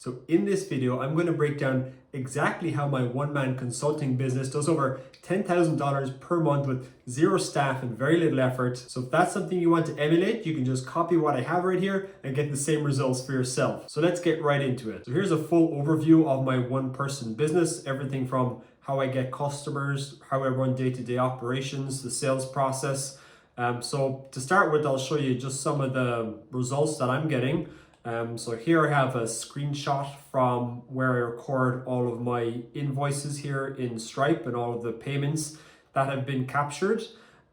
So in this video, I'm going to break down exactly how my one-man consulting business does over $10,000 per month with zero staff and very little effort. So if that's something you want to emulate, you can just copy what I have right here and get the same results for yourself. So let's get right into it. So here's a full overview of my one-person business, everything from how I get customers, how I run day-to-day operations, the sales process. So to start with, I'll show you just some of the results that I'm getting. So here I have a screenshot from where I record all of my invoices here in Stripe and all of the payments that have been captured.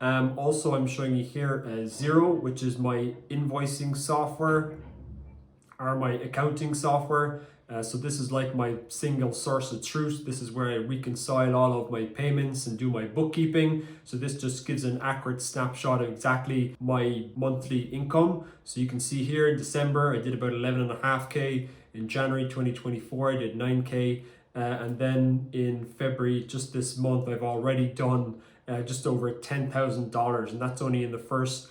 Also, I'm showing you here Xero, which is my invoicing software or my accounting software. So this is like my single source of truth. This is where I reconcile all of my payments and do my bookkeeping. So this just gives an accurate snapshot of exactly my monthly income. So you can see here in December, I did about 11.5K. In January 2024, I did 9K. And then in February, just this month, I've already done just over $10,000. And that's only in the first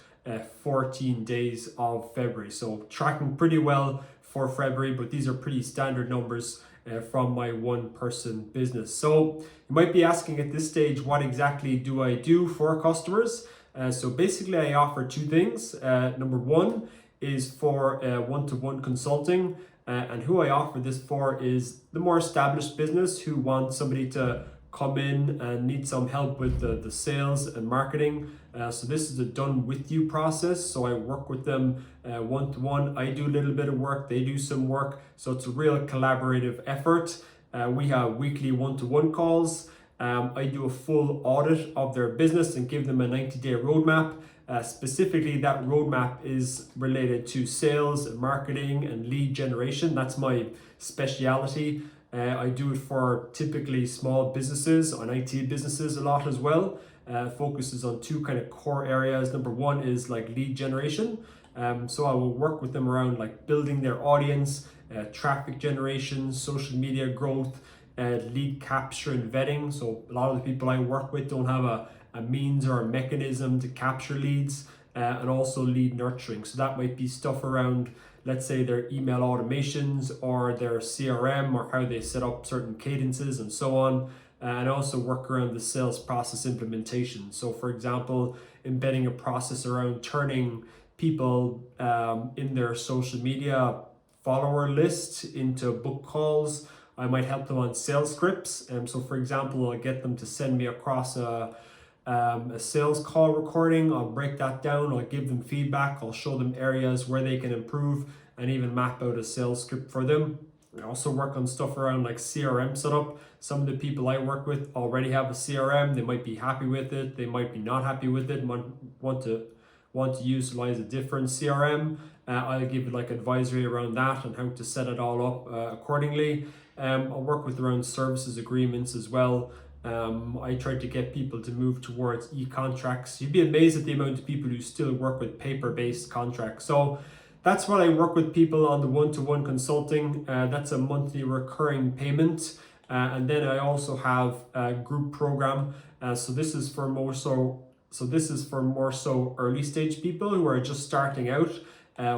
14 days of February. So tracking pretty well for February, but these are pretty standard numbers from my one person business. So you might be asking at this stage, what exactly do I do for customers? So basically I offer two things. Number one is for one-to-one consulting. And who I offer this for is the more established business who want somebody to come in and need some help with the sales and marketing. So this is a done with you process. So I work with them one-to-one. I do a little bit of work, they do some work. So it's a real collaborative effort. We have weekly one-to-one calls. I do a full audit of their business and give them a 90-day roadmap. Specifically, that roadmap is related to sales and marketing and lead generation. That's my speciality. I do it for typically small businesses, on IT businesses a lot as well. Focuses on two kind of core areas. Number one is like lead generation. So I will work with them around like building their audience, traffic generation, social media growth, lead capture and vetting. So a lot of the people I work with don't have a means or a mechanism to capture leads, and also lead nurturing. So that might be stuff around, let's say, their email automations or their CRM or how they set up certain cadences and so on. And also work around the sales process implementation. So for example, embedding a process around turning people in their social media follower list into book calls. I might help them on sales scripts. So for example, I'll get them to send me across a sales call recording. I'll break that down, I'll give them feedback, I'll show them areas where they can improve and even map out a sales script for them. I also work on stuff around like CRM setup. Some of the people I work with already have a CRM. They might be happy with it, they might be not happy with it, want to utilize a different CRM. I'll give like advisory around that and how to set it all up accordingly. I'll work with around services agreements as well. I try to get people to move towards e-contracts. You'd be amazed at the amount of people who still work with paper-based contracts. So that's what I work with people on the one-to-one consulting. That's a monthly recurring payment. And then I also have a group program. So this is for more so early stage people who are just starting out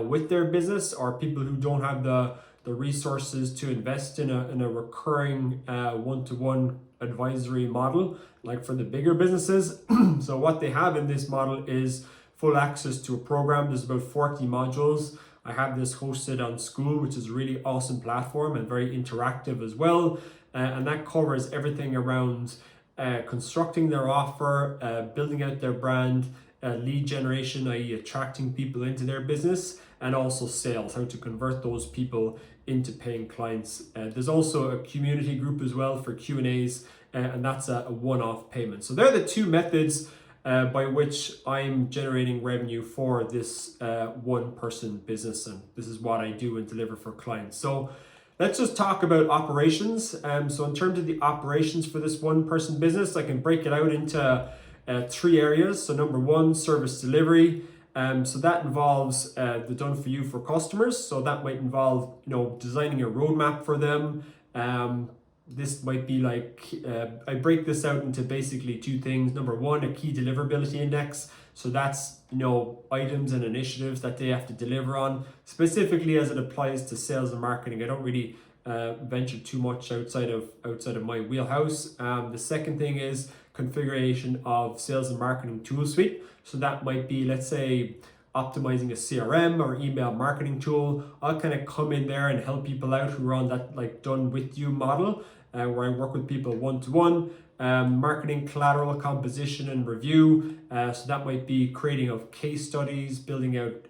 with their business, or people who don't have the resources to invest in a recurring one-to-one advisory model, like for the bigger businesses. So what they have in this model is full access to a program. There's about 40 modules. I have this hosted on School, which is a really awesome platform and very interactive as well. And that covers everything around constructing their offer, building out their brand, lead generation, i.e. attracting people into their business, and also sales, how to convert those people into paying clients. There's also a community group as well for Q&As, and that's a one-off payment. So they're the two methods by which I'm generating revenue for this one-person business, and this is what I do and deliver for clients. So let's just talk about operations. So in terms of the operations for this one-person business, I can break it out into three areas. So number one, service delivery. So that involves the done for you for customers. So that might involve, designing a roadmap for them. This might be like, I break this out into basically two things. Number one, a key deliverability index. So that's, items and initiatives that they have to deliver on, specifically as it applies to sales and marketing. I don't really venture too much outside of my wheelhouse. The second thing is configuration of sales and marketing tool suite. So that might be, let's say, optimizing a CRM or email marketing tool. I'll kind of come in there and help people out who are on that like done with you model, where I work with people one-to-one. Marketing collateral composition and review. So that might be creating of case studies, building out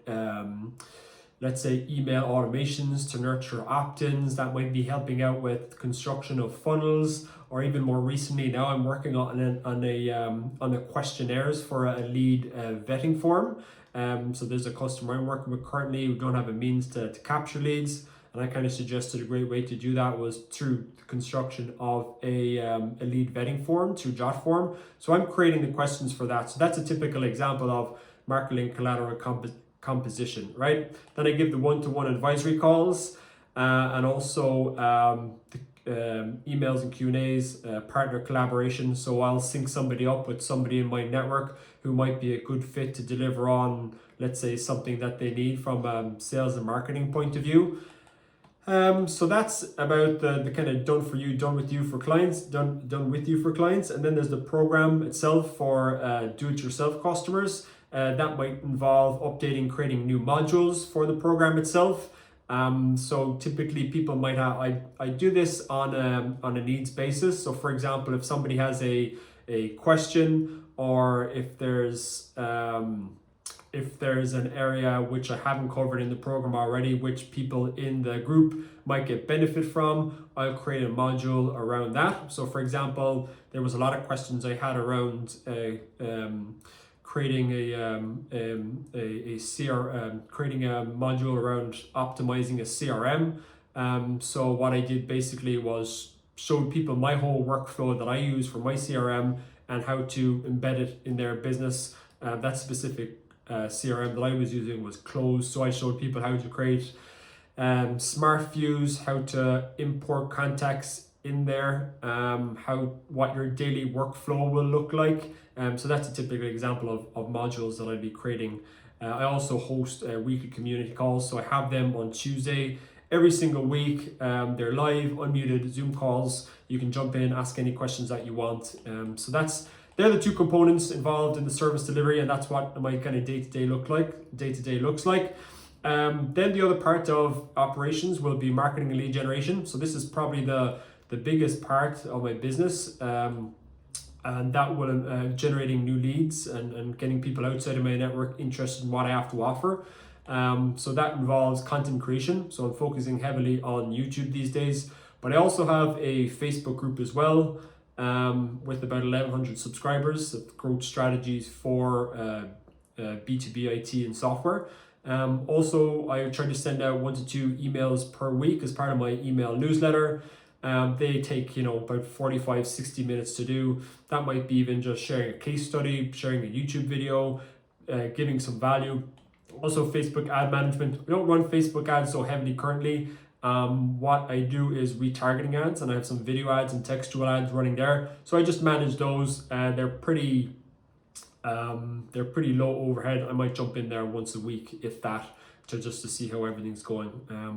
let's say email automations to nurture opt-ins. That might be helping out with construction of funnels, or even more recently now I'm working on the questionnaires for a lead vetting form. So there's a customer I'm working with currently who don't have a means to capture leads, and I kind of suggested a great way to do that was through the construction of a lead vetting form through Jotform. So I'm creating the questions for that. So that's a typical example of marketing collateral composition, right? Then I give the one-to-one advisory calls, and also the emails and Q&As, partner collaboration. So I'll sync somebody up with somebody in my network who might be a good fit to deliver on, let's say, something that they need from a sales and marketing point of view. So that's about the kind of done with you for clients. And then there's the program itself for do-it-yourself customers. That might involve updating, creating new modules for the program itself. So typically people might have, I do this on a needs basis. So for example, if somebody has a question, or if there's an area which I haven't covered in the program already, which people in the group might get benefit from, I'll create a module around that. So for example, there was a lot of questions I had around creating creating a module around optimizing a CRM. So what I did basically was showed people my whole workflow that I use for my CRM and how to embed it in their business. That specific CRM that I was using was closed, so I showed people how to create smart views, how to import contacts in there, what your daily workflow will look like. So that's a typical example of modules that I'd be creating. I also host weekly community calls, so I have them on Tuesday every single week. They're live, unmuted Zoom calls. You can jump in, ask any questions that you want. So they're the two components involved in the service delivery, and that's what my kind of day-to-day looks like. Then the other part of operations will be marketing and lead generation. So this is probably the biggest part of my business, and that will generating new leads and getting people outside of my network interested in what I have to offer. So that involves content creation. So I'm focusing heavily on YouTube these days, but I also have a Facebook group as well, with about 1,100 subscribers of growth strategies for B2B IT and software. Also, I try to send out 1 to 2 emails per week as part of my email newsletter. They take, about 45-60 minutes to do. That might be even just sharing a case study, sharing a YouTube video, giving some value. Also, Facebook ad management. We don't run Facebook ads so heavily currently. What I do is retargeting ads, and I have some video ads and textual ads running there. So I just manage those. They're pretty low overhead. I might jump in there once a week, if that, to see how everything's going.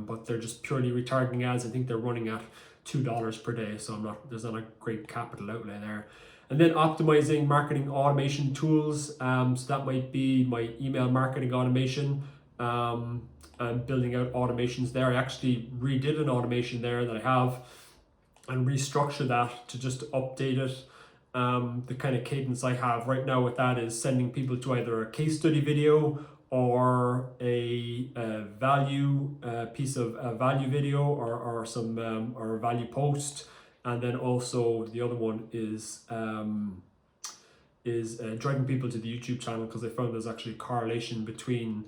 But they're just purely retargeting ads. I think they're running at $2 per day, so there's not a great capital outlay there. And then optimizing marketing automation tools. So that might be my email marketing automation, and building out automations there. I actually redid an automation there that I have and restructured that to just update it. The kind of cadence I have right now with that is sending people to either a case study video or a value piece of a value video or some or a value post. And then also the other one is driving people to the YouTube channel, because I found there's actually a correlation between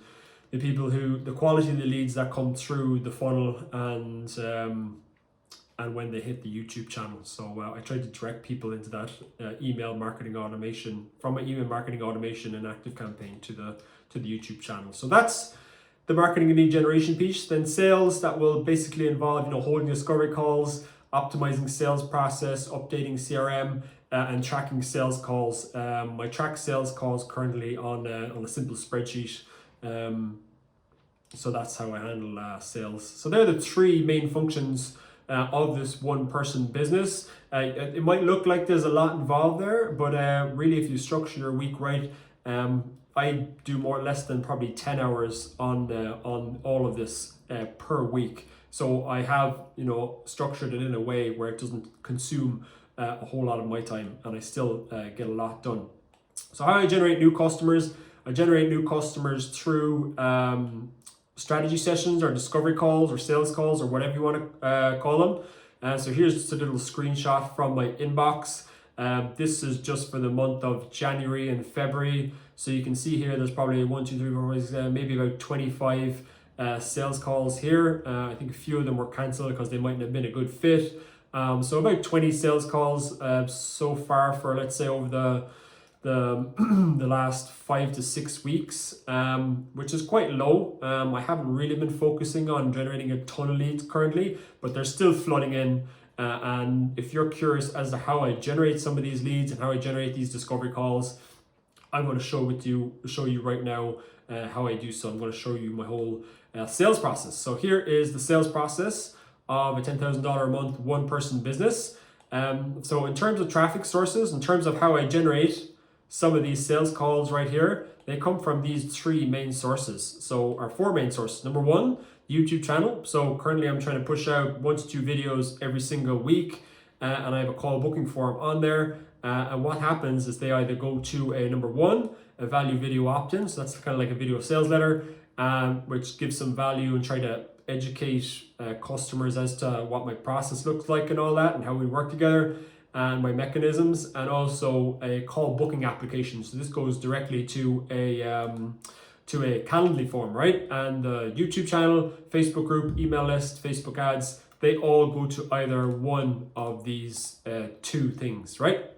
the quality of the leads that come through the funnel and when they hit the YouTube channel. So I try to direct people into that email marketing automation, from my email marketing automation and ActiveCampaign to the YouTube channel. So that's the marketing and lead generation piece. Then sales, that will basically involve holding discovery calls, optimizing sales process, updating CRM, and tracking sales calls. I track sales calls currently on a simple spreadsheet. So that's how I handle sales. So they're the 3 main functions of this one person business. It might look like there's a lot involved there, but really if you structure your week right, I do more or less than probably 10 hours on all of this per week. So I have, structured it in a way where it doesn't consume a whole lot of my time, and I still get a lot done. So how I generate new customers? I generate new customers through strategy sessions or discovery calls or sales calls or whatever you want to call them. So here's just a little screenshot from my inbox. This is just for the month of January and February. So you can see here there's probably 1, 2, 3, 4, 5, maybe about 25 sales calls here. I think a few of them were cancelled because they mightn't have been a good fit. So about 20 sales calls so far for, let's say, over the the last 5 to 6 weeks, which is quite low. I haven't really been focusing on generating a ton of leads currently, but they're still flooding in. And if you're curious as to how I generate some of these leads and how I generate these discovery calls, I'm going to show you right now how I do so. I'm going to show you my whole sales process. So here is the sales process of a $10,000 a month one person business. So in terms of traffic sources, in terms of how I generate some of these sales calls right here, they come from these 3 main sources. So our 4 main sources. Number 1, YouTube channel. So currently I'm trying to push out 1 to 2 videos every single week, and I have a call booking form on there. And what happens is they either go to a number 1, a value video opt-in. So that's kind of like a video sales letter, which gives some value and try to educate customers as to what my process looks like and all that and how we work together and my mechanisms, and also a call booking application. So this goes directly to a Calendly form, right? And the YouTube channel, Facebook group, email list, Facebook ads, they all go to either one of these 2 things, right?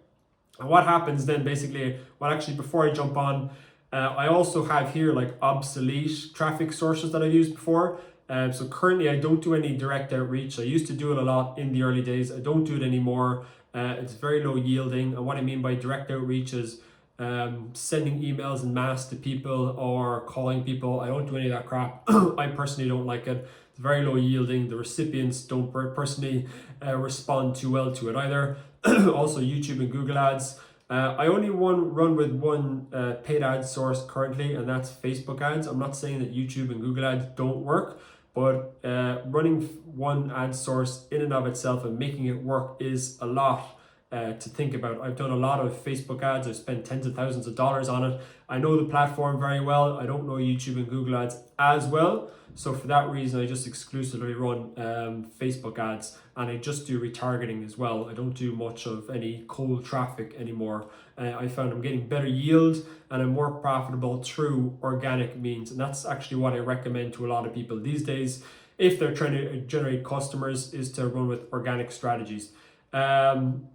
And what happens then basically, well, actually before I jump on, I also have here like obsolete traffic sources that I've used before. So currently I don't do any direct outreach. I used to do it a lot in the early days. I don't do it anymore. It's very low yielding. And what I mean by direct outreach is sending emails en masse to people or calling people. I don't do any of that crap. I personally don't like it. It's very low yielding. The recipients don't personally respond too well to it either. Also YouTube and Google ads. I only run with one paid ad source currently, and that's Facebook ads. I'm not saying that YouTube and Google ads don't work, but running one ad source in and of itself and making it work is a lot to think about. I've done a lot of Facebook ads. I've spent tens of thousands of dollars on it. I know the platform very well. I don't know YouTube and Google ads as well. So for that reason, I just exclusively run Facebook ads, and I just do retargeting as well. I don't do much of any cold traffic anymore. I found I'm getting better yield and I'm more profitable through organic means. And that's actually what I recommend to a lot of people these days if they're trying to generate customers, is to run with organic strategies. And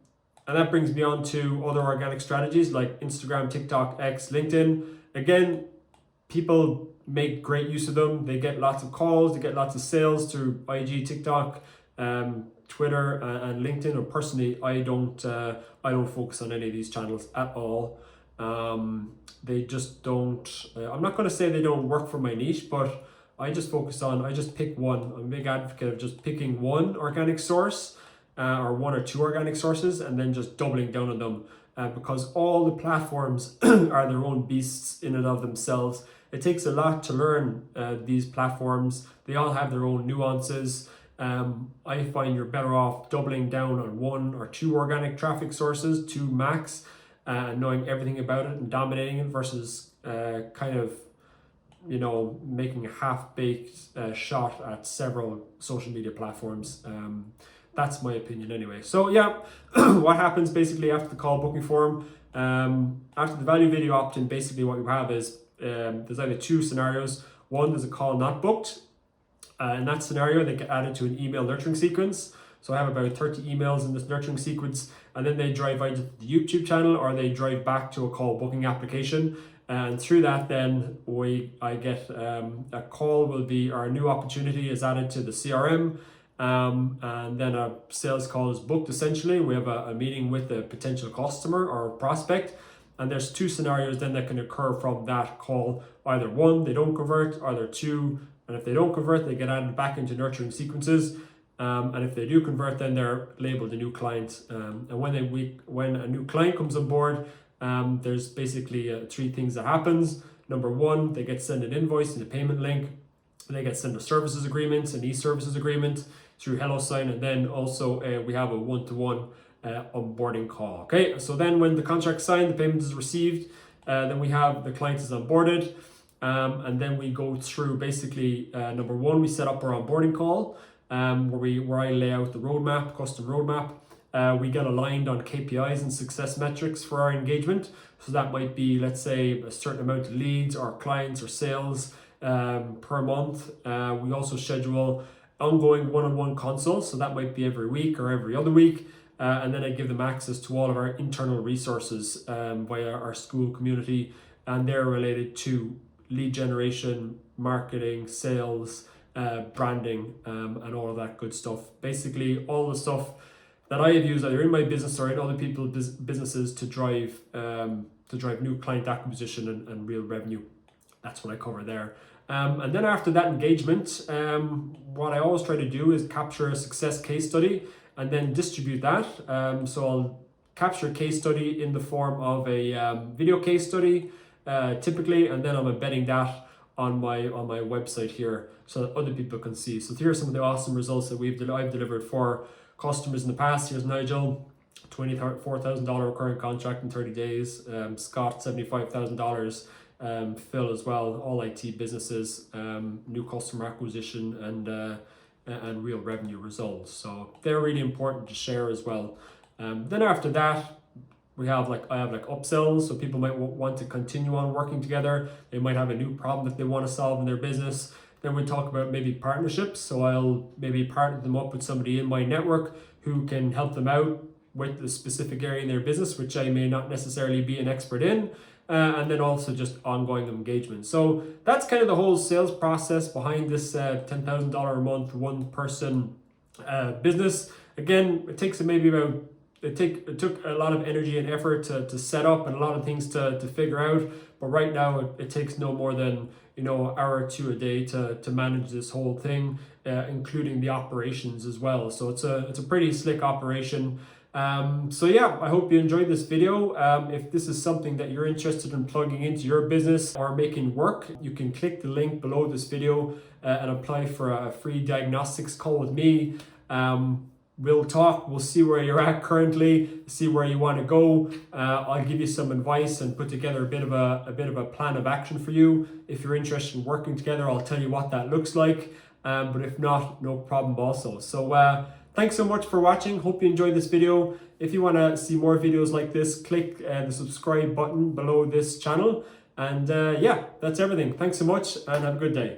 that brings me on to other organic strategies like Instagram, TikTok, X, LinkedIn. Again, people make great use of them. They get lots of calls, they get lots of sales through IG, TikTok, Twitter, and LinkedIn. Or personally, I don't focus on any of these channels at all. They just don't. I'm not going to say they don't work for my niche, but I just pick one. I'm a big advocate of just picking one organic source, or 1 or 2 organic sources, and then just doubling down on them. Because all the platforms are their own beasts in and of themselves. It takes a lot to learn these platforms. They all have their own nuances. I find you're better off doubling down on 1 or 2 organic traffic sources, 2 max, knowing everything about it and dominating it versus making a half-baked shot at several social media platforms. That's my opinion anyway. So yeah, what happens basically after the call booking form, after the value video opt-in, basically what you have is there's either 2 scenarios. One, there's a call not booked. In that scenario, they get added to an email nurturing sequence. So I have about 30 emails in this nurturing sequence, and then they drive either to the YouTube channel or they drive back to a call booking application. And through that, then I get a call will be our new opportunity is added to the CRM. And then a sales call is booked. Essentially, we have a meeting with a potential customer or prospect, and there's 2 scenarios then that can occur from that call. Either 1, they don't convert, either 2, and if they don't convert, they get added back into nurturing sequences. And if they do convert, then they're labeled a new client. And when a new client comes on board, there's basically 3 things that happens. Number 1, they get sent an invoice and a payment link. They get sent a services agreement, an e-services agreement through HelloSign, and then also we have a one-to-one onboarding call. Okay, so then when the contract's signed, the payment is received, then we have the client is onboarded, and then we go through basically number 1, we set up our onboarding call, where I lay out the roadmap, custom roadmap. We get aligned on KPIs and success metrics for our engagement. So that might be, let's say, a certain amount of leads or clients or sales per month. We also schedule ongoing one-on-one consults. So that might be every week or every other week. And then I give them access to all of our internal resources via our school community. And they're related to lead generation, marketing, sales, branding, and all of that good stuff. Basically, all the stuff that I have used either in my business or in other people's businesses to drive new client acquisition and real revenue. That's what I cover there. And then after that engagement, what I always try to do is capture a success case study and then distribute that. So I'll capture a case study in the form of a video case study, typically, and then I'm embedding that on my website here so that other people can see. So here are some of the awesome results that I've delivered for customers in the past. Here's Nigel, $24,000 recurring contract in 30 days. Scott, $75,000. Phil as well, all IT businesses, new customer acquisition and real revenue results. So they're really important to share as well. Then after that, I have upsells, so people might want to continue on working together. They might have a new problem that they want to solve in their business. Then we talk about maybe partnerships. So I'll maybe partner them up with somebody in my network who can help them out with the specific area in their business, which I may not necessarily be an expert in. And then also just ongoing engagement. So that's kind of the whole sales process behind this $10,000 a month, one person business. Again, it takes it took a lot of energy and effort to set up and a lot of things to figure out. But right now it takes no more than an hour or 2 a day to manage this whole thing, including the operations as well. So it's a pretty slick operation. So yeah, I hope you enjoyed this video. If this is something that you're interested in plugging into your business or making work, you can click the link below this video and apply for a free diagnostics call with me. We'll talk, we'll see where you're at currently, see where you want to go. I'll give you some advice and put together a bit of a plan of action for you. If you're interested in working together, I'll tell you what that looks like. But if not, no problem also. So thanks so much for watching. Hope you enjoyed this video. If you want to see more videos like this, click the subscribe button below this channel. And yeah, that's everything. Thanks so much and have a good day.